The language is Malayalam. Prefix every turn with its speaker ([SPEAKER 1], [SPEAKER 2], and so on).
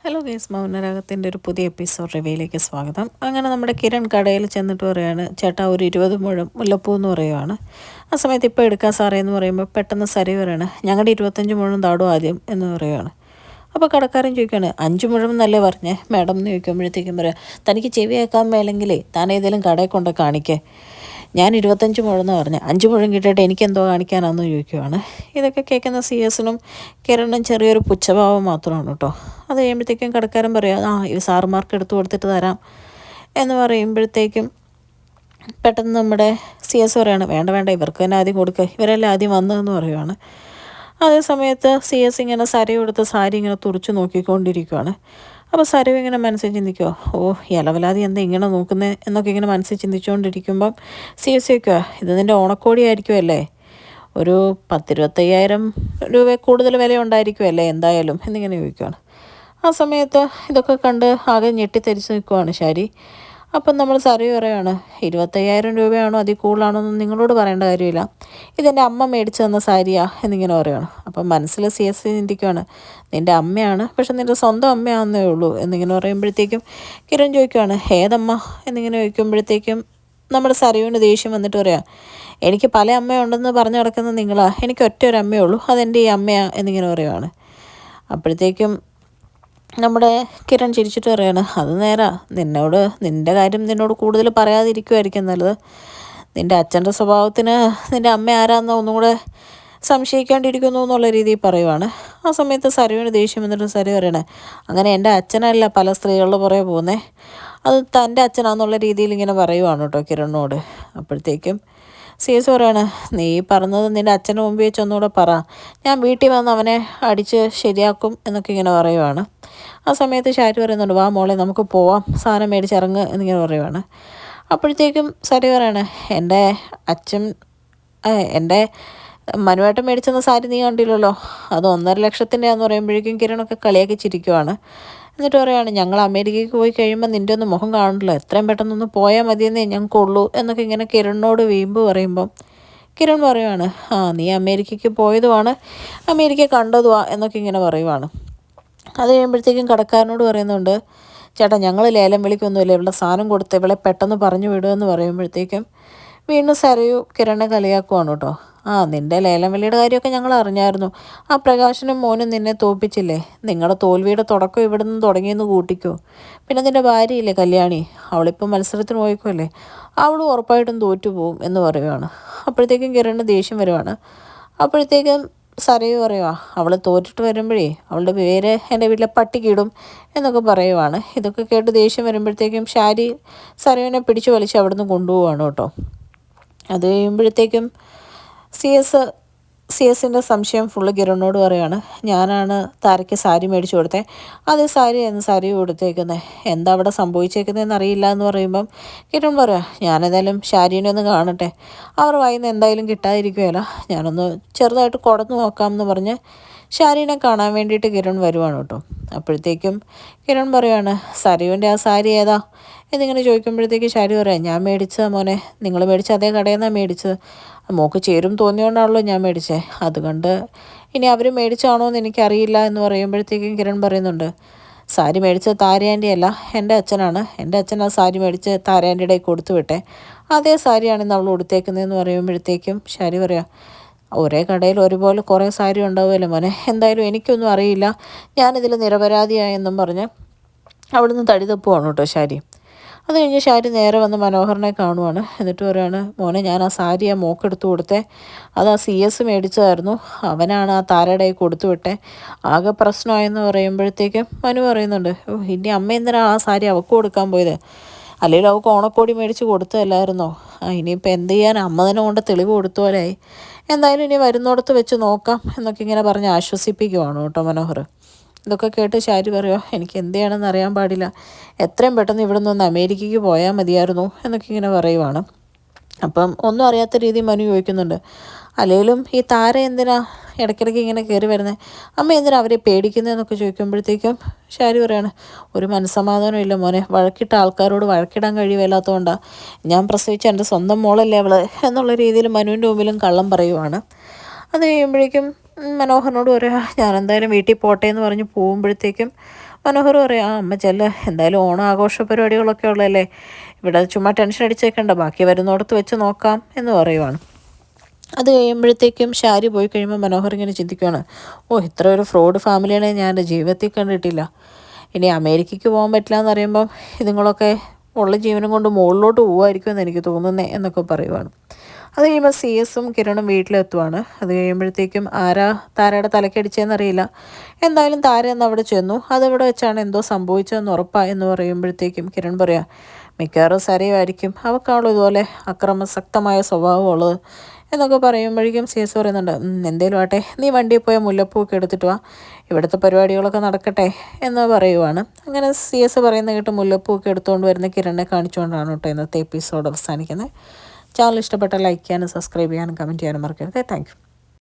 [SPEAKER 1] ഹലോ ഗൈസ്, മൗനരാഗത്തിൻ്റെ ഒരു പുതിയ എപ്പിസോഡ് റിവ്യൂയിലേക്ക് സ്വാഗതം. അങ്ങനെ നമ്മുടെ കിരൺ കടയിൽ ചെന്നിട്ട് പറയുകയാണ്, ചേട്ടാ ഒരു 20 മുഴം മുല്ലപ്പൂ എന്ന് പറയുവാണ്. ആ സമയത്ത് ഇപ്പോൾ എടുക്കാൻ സാറേ എന്ന് പറയുമ്പോൾ പെട്ടെന്ന് സരി പറയുകയാണ്, ഞങ്ങളുടെ 25 മുഴം താടും ആദ്യം എന്ന് പറയുകയാണ്. അപ്പോൾ കടക്കാരൻ ചോദിക്കുകയാണ്, 5 മുഴം എന്നല്ലേ പറഞ്ഞേ മാഡം എന്ന് ചോദിക്കുമ്പോഴത്തേക്കും പറയാം, തനിക്ക് ചെവി കേൾക്കാൻ മേലെങ്കിലേ താൻ ഏതെങ്കിലും കടയിൽ കൊണ്ട് കാണിക്കേ, ഞാൻ 25 മുഴമെന്ന് പറഞ്ഞ് 5 മുഴം കിട്ടിയിട്ട് എനിക്കെന്തോ കാണിക്കാനാണെന്ന് ചോദിക്കുവാണ്. ഇതൊക്കെ കേൾക്കുന്ന CS-നും കിരണിനും ചെറിയൊരു പുച്ഛഭാവം മാത്രമാണ് കേട്ടോ. അത് കഴിയുമ്പോഴത്തേക്കും കടക്കാരൻ പറയാം, ഈ സാറുമാർക്ക് എടുത്തു കൊടുത്തിട്ട് തരാം എന്ന് പറയുമ്പോഴത്തേക്കും പെട്ടെന്ന് നമ്മുടെ CS പറയാണ്, വേണ്ട വേണ്ട, ഇവർക്ക് തന്നെ ആദ്യം കൊടുക്കുക, ഇവരെല്ലാം ആദ്യം വന്നതെന്ന് പറയുവാണ്. അതേ സമയത്ത് CS ഇങ്ങനെ സരി കൊടുത്ത് സാരി ഇങ്ങനെ തുറച്ച് നോക്കിക്കൊണ്ടിരിക്കുകയാണ്. അപ്പോൾ സരവ് ഇങ്ങനെ മനസ്സിൽ ചിന്തിക്കുമോ, ഇലവലാതി എന്താ ഇങ്ങനെ നോക്കുന്നത് എന്നൊക്കെ ഇങ്ങനെ മനസ്സിൽ ചിന്തിച്ചുകൊണ്ടിരിക്കുമ്പം CS ചോദിക്കുക, ഇത് നിൻ്റെ ഓണക്കോടി ആയിരിക്കുമല്ലേ, ഒരു 10-25,000 രൂപ കൂടുതൽ വില ഉണ്ടായിരിക്കുമല്ലേ എന്തായാലും എന്നിങ്ങനെ ചോദിക്കുകയാണ്. ആ സമയത്ത് ഇതൊക്കെ കണ്ട് ആകെ ഞെട്ടിത്തെരിച്ച് നിൽക്കുവാണ് ശാരി. അപ്പം നമ്മൾ സറി പറയുകയാണ്, 25,000 രൂപയാണോ അതിൽ കൂടുതലാണോ എന്ന് നിങ്ങളോട് പറയേണ്ട കാര്യമില്ല, ഇതെൻ്റെ അമ്മ മേടിച്ചു തന്ന സാരിയാ എന്നിങ്ങനെ പറയുകയാണ്. അപ്പം മനസ്സിൽ CS ചിന്തിക്കുകയാണ്, നിൻ്റെ അമ്മയാണ്, പക്ഷെ നിൻ്റെ സ്വന്തം അമ്മയാണെന്നേ ഉള്ളൂ എന്നിങ്ങനെ പറയുമ്പോഴത്തേക്കും കിരൺ ചോദിക്കുകയാണ്, ഏതമ്മ എന്നിങ്ങനെ ചോദിക്കുമ്പോഴത്തേക്കും നമ്മുടെ സറിവിന് ദേഷ്യം വന്നിട്ട് പറയാം, എനിക്ക് പല അമ്മയുണ്ടെന്ന് പറഞ്ഞു കിടക്കുന്നത് നിങ്ങളാ, എനിക്ക് ഒറ്റ ഒരു അമ്മയേ ഉള്ളൂ, അതെൻ്റെ ഈ അമ്മയാ എന്നിങ്ങനെ പറയുവാണ്. അപ്പോഴത്തേക്കും നമ്മുടെ കിരൺ ചിരിച്ചിട്ട് പറയാണ്, അത് നേരാ, നിൻ്റെ കാര്യം നിന്നോട് കൂടുതൽ പറയാതിരിക്കുമായിരിക്കും നല്ലത്, നിൻ്റെ അച്ഛൻ്റെ സ്വഭാവത്തിന് നിൻ്റെ അമ്മ ആരാന്ന് ഒന്നും കൂടെ സംശയിക്കാണ്ടിരിക്കുന്നു എന്നുള്ള രീതിയിൽ പറയുവാണ്. ആ സമയത്ത് സരുവിന് ദേഷ്യം വന്നിട്ട് സരു പറയണേ, അങ്ങനെ എൻ്റെ അച്ഛനല്ല പല സ്ത്രീകളുടെ പുറകെ പോകുന്നേ, അത് തൻ്റെ അച്ഛനാന്നുള്ള രീതിയിൽ ഇങ്ങനെ പറയുവാണ് കേട്ടോ കിരണിനോട്. അപ്പോഴത്തേക്കും CS പറയാണ്, നീ പറഞ്ഞത് നിൻ്റെ അച്ഛൻ്റെ മുമ്പിൽ വെച്ച് ഒന്നുകൂടെ പറ, ഞാൻ വീട്ടിൽ വന്ന് അവനെ അടിച്ച് ശരിയാക്കും എന്നൊക്കെ ഇങ്ങനെ പറയുവാണ്. ആ സമയത്ത് ഷാരി പറയുന്നുണ്ട്, വാ മോളെ നമുക്ക് പോവാം, സാധനം മേടിച്ചിറങ്ങ് എന്നിങ്ങനെ പറയുവാണ്. അപ്പോഴത്തേക്കും സരി പറയാണ്, എൻ്റെ മനുവേട്ടൻ മേടിച്ചെന്ന സാരി നീ കണ്ടില്ലല്ലോ, അത് 1.5 ലക്ഷത്തിൻ്റെ ആണെന്ന് പറയുമ്പോഴേക്കും കിരണൊക്കെ കളിയാക്കി ചിരിക്കുവാണ്. എന്നിട്ട് പറയുകയാണ്, ഞങ്ങൾ അമേരിക്കയ്ക്ക് പോയി കഴിയുമ്പോൾ നിൻ്റെ ഒന്ന് മുഖം കാണില്ല, എത്രയും പെട്ടെന്നൊന്ന് പോയാൽ മതിയെന്നേ ഞങ്ങൾക്കുള്ളൂ എന്നൊക്കെ ഇങ്ങനെ കിരണിനോട് വീമ്പ് പറയുമ്പം കിരൺ പറയുവാണ്, നീ അമേരിക്കയ്ക്ക് പോയതുമാണ്, അമേരിക്ക കണ്ടതുവാ എന്നൊക്കെ ഇങ്ങനെ പറയുവാണ്. അത് കഴിയുമ്പോഴത്തേക്കും കടക്കാരനോട് പറയുന്നുണ്ട്, ചേട്ടാ ഞങ്ങൾ ലേലം വിളിക്കൊന്നുമില്ല, ഇവളുടെ സാധനം കൊടുത്ത് ഇവളെ പെട്ടെന്ന് പറഞ്ഞു വിടുമെന്ന് പറയുമ്പോഴത്തേക്കും വീണ്ടും സരയു കിരണിനെ കളിയാക്കുവാണ് കേട്ടോ. നിൻ്റെ ലേലം വിളിയുടെ കാര്യമൊക്കെ ഞങ്ങൾ അറിഞ്ഞായിരുന്നു, ആ പ്രകാശനും മോനും നിന്നെ തോൽപ്പിച്ചില്ലേ, നിങ്ങളുടെ തോൽവിയുടെ തുടക്കം ഇവിടെ നിന്ന് തുടങ്ങിയെന്ന് കൂട്ടിക്കോ, പിന്നെ നിൻ്റെ ഭാര്യയില്ലേ കല്യാണി, അവളിപ്പോൾ മത്സരത്തിന് പോയിക്കോല്ലേ, അവളും ഉറപ്പായിട്ടും തോറ്റുപോകും എന്ന് പറയുവാണ്. അപ്പോഴത്തേക്കും കിരണിന് ദേഷ്യം വരുവാണ്. അപ്പോഴത്തേക്കും സരയു പറയുക, അവൾ തോറ്റിട്ട് വരുമ്പോഴേ അവളുടെ പേര് എൻ്റെ വീട്ടിലെ പട്ടിക്കിടും എന്നൊക്കെ പറയുവാണ്. ഇതൊക്കെ കേട്ട് ദേഷ്യം വരുമ്പോഴത്തേക്കും ഷാരി സരയുവിനെ പിടിച്ചു വലിച്ച് അവിടെ നിന്ന് കൊണ്ടുപോവാണ് കേട്ടോ. അത് കഴിയുമ്പോഴത്തേക്കും CS-ൻ്റെ സംശയം ഫുള്ള് കിരണിനോട് പറയുകയാണ്, ഞാനാണ് താരയ്ക്ക് സാരി മേടിച്ചു കൊടുത്തത്, അതേ സാരിയായിരുന്നു സാരി കൊടുത്തേക്കുന്നത്, എന്താ അവിടെ സംഭവിച്ചേക്കുന്നതെന്ന് അറിയില്ല എന്ന് പറയുമ്പം കിരൺ പറയാം, ഞാനേതായാലും ഷാരീനെ ഒന്ന് കാണട്ടെ, അവർ വായിന്ന് എന്തായാലും കിട്ടാതിരിക്കുകയില്ല, ഞാനൊന്ന് ചെറുതായിട്ട് കുടന്നു നോക്കാമെന്ന് പറഞ്ഞ് ഷാരീനെ കാണാൻ വേണ്ടിയിട്ട് കിരൺ വരുവാണ് കേട്ടോ. അപ്പോഴത്തേക്കും കിരൺ പറയുവാണ്, സരയുവിൻ്റെ ആ സാരി ഏതാ എന്നിങ്ങനെ ചോദിക്കുമ്പോഴത്തേക്ക് ഷാരി പറയാം, ഞാൻ മേടിച്ചത് മോനെ, നിങ്ങൾ മേടിച്ച അതേ കടയിൽ നിന്നാണ് മേടിച്ചത്, മോക്ക് ചേരും തോന്നിയോണ്ടാണല്ലോ ഞാൻ മേടിച്ചത്, അതുകൊണ്ട് ഇനി അവർ മേടിച്ചാണോ എന്ന് എനിക്കറിയില്ല എന്ന് പറയുമ്പോഴത്തേക്കും കിരൺ പറയുന്നുണ്ട്, സാരി മേടിച്ചത് താരയാൻ്റെ അല്ല, എൻ്റെ അച്ഛനാണ്, എൻ്റെ അച്ഛൻ ആ സാരി മേടിച്ച് താരയാൻ്റെ കൊടുത്തു വിട്ടെ, അതേ സാരിയാണ് ഇന്ന് അവൾ കൊടുത്തേക്കുന്നതെന്ന് പറയുമ്പോഴത്തേക്കും ഷാരി പറയാം, ഒരേ കടയിൽ ഒരുപോലെ കുറേ സാരി ഉണ്ടാവുമല്ലോ മോനെ, എന്തായാലും എനിക്കൊന്നും അറിയില്ല, ഞാനിതിൽ നിരപരാധിയായെന്നും പറഞ്ഞ് അവിടുന്ന് തടി തപ്പുവാണ് കേട്ടോ ഷാരി. അത് കഴിഞ്ഞ് ഷാരി നേരെ വന്ന് മനോഹറിനെ കാണുവാണ്. എന്നിട്ട് പറയുകയാണ്, മോനെ ഞാൻ ആ സാരി ആ മോക്കെടുത്ത് കൊടുത്തേ, അത് ആ CS മേടിച്ചതായിരുന്നു, അവനാണ് ആ താരയുടെ കൊടുത്തു വിട്ടേ, ആകെ പ്രശ്നമായെന്ന് പറയുമ്പോഴത്തേക്കും മനു പറയുന്നുണ്ട്, ഇനി അമ്മ എന്തിനാണ് ആ സാരി അവൾക്ക് കൊടുക്കാൻ പോയത്, അല്ലെങ്കിൽ അവൾക്ക് ഓണക്കോടി മേടിച്ച് കൊടുത്തതല്ലായിരുന്നോ, ഇനിയിപ്പോൾ എന്ത് ചെയ്യാൻ, അമ്മ തന്നെ കൊണ്ട് തെളിവ് കൊടുത്തോലായി, എന്തായാലും ഇനി വരുന്നിടത്ത് വെച്ച് നോക്കാം എന്നൊക്കെ ഇങ്ങനെ പറഞ്ഞ് ആശ്വസിപ്പിക്കുവാണ് കേട്ടോ മനോഹർ. ഇതൊക്കെ കേട്ട് ഷാരി പറയുമോ, എനിക്ക് എന്ത് ചെയ്യണമെന്ന് അറിയാൻ പാടില്ല, എത്രയും പെട്ടെന്ന് ഇവിടെ നിന്ന് അമേരിക്കയ്ക്ക് പോയാൽ മതിയായിരുന്നു എന്നൊക്കെ ഇങ്ങനെ പറയുവാണ്. അപ്പം ഒന്നും അറിയാത്ത രീതിയിൽ മനു ചോദിക്കുന്നുണ്ട്, അല്ലെങ്കിലും ഈ താര എന്തിനാ ഇടയ്ക്കിടയ്ക്ക് ഇങ്ങനെ കയറി വരുന്നത്, അമ്മ എന്തിനാ അവരെ പേടിക്കുന്നതെന്നൊക്കെ ചോദിക്കുമ്പോഴത്തേക്കും ഷാരി പറയാണ്, ഒരു മനസ്സമാധാനം ഇല്ല മോനെ, വഴക്കിട്ട ആൾക്കാരോട് വഴക്കിടാൻ കഴിയുമല്ലാത്തതുകൊണ്ടാണ്, ഞാൻ പ്രസവിച്ച എൻ്റെ സ്വന്തം മോളല്ലേ അവൾ എന്നുള്ള രീതിയിൽ മനുവിൻ്റെ മുമ്പിലും കള്ളം പറയുവാണ്. അത് കഴിയുമ്പോഴേക്കും മനോഹറിനോട് പറയുക, ഞാൻ എന്തായാലും വീട്ടിൽ പോട്ടെ എന്ന് പറഞ്ഞ് പോകുമ്പോഴത്തേക്കും മനോഹർ പറയും അമ്മ ചെല്ല, എന്തായാലും ഓണം ആഘോഷ പരിപാടികളൊക്കെ ഉള്ളതല്ലേ, ഇവിടെ ചുമ്മാ ടെൻഷൻ അടിച്ചേക്കണ്ട, ബാക്കി വരുന്നിടത്ത് വെച്ച് നോക്കാം എന്ന് പറയുവാണ്. അത് കഴിയുമ്പോഴത്തേക്കും ഷാരി പോയി കഴിയുമ്പോൾ മനോഹർ ഇങ്ങനെ ചിന്തിക്കുകയാണ്, ഇത്ര ഒരു ഫ്രോഡ് ഫാമിലിയാണ് ഞാൻ എൻ്റെ ജീവിതത്തിൽ കണ്ടിട്ടില്ല. ഇനി അമേരിക്കയ്ക്ക് പോകാൻ പറ്റില്ല എന്ന് പറയുമ്പം ഇതുങ്ങളൊക്കെ ഉള്ള ജീവനും കൊണ്ട് മുകളിലോട്ട് പോകുമായിരിക്കുമെന്ന് എനിക്ക് തോന്നുന്നേ എന്നൊക്കെ പറയുവാണ്. അത് കഴിയുമ്പോൾ CS കിരണും വീട്ടിലെത്തുവാണ്. അത് കഴിയുമ്പോഴത്തേക്കും താരയുടെ തലക്കടിച്ചതെന്നറിയില്ല. എന്തായാലും താര എന്ന് അവിടെ ചെന്നു. അതവിടെ വെച്ചാണ് എന്തോ സംഭവിച്ചതെന്ന് ഉറപ്പായെന്ന് പറയുമ്പോഴത്തേക്കും കിരൺ പറയാം, മിക്കവാറും സരയുമായിരിക്കും, അവൾക്കാണല്ലോ ഇതുപോലെ അക്രമസക്തമായ സ്വഭാവമുള്ളത് എന്നൊക്കെ പറയുമ്പോഴേക്കും CS പറയുന്നുണ്ട്, എന്തേലും ആട്ടെ, നീ വണ്ടിയിൽ പോയ മുല്ലപ്പൂവൊക്കെ എടുത്തിട്ട് വാ, ഇവിടുത്തെ പരിപാടികളൊക്കെ നടക്കട്ടെ എന്ന് പറയുവാണ്. അങ്ങനെ CS പറയുന്ന കേട്ട് മുല്ലപ്പൂവൊക്കെ എടുത്തുകൊണ്ട് വരുന്ന കിരണിനെ കാണിച്ചുകൊണ്ടാണ് കേട്ടോ ഇന്നത്തെ എപ്പിസോഡ് അവസാനിക്കുന്നത്. ചാനൽ ഇഷ്ടപ്പെട്ടാൽ ലൈക്ക് ചെയ്യാനും സബ്സ്ക്രൈബ് ചെയ്യാനും കമൻറ്റ് ചെയ്യാനും മറക്കരുത്. Thank you.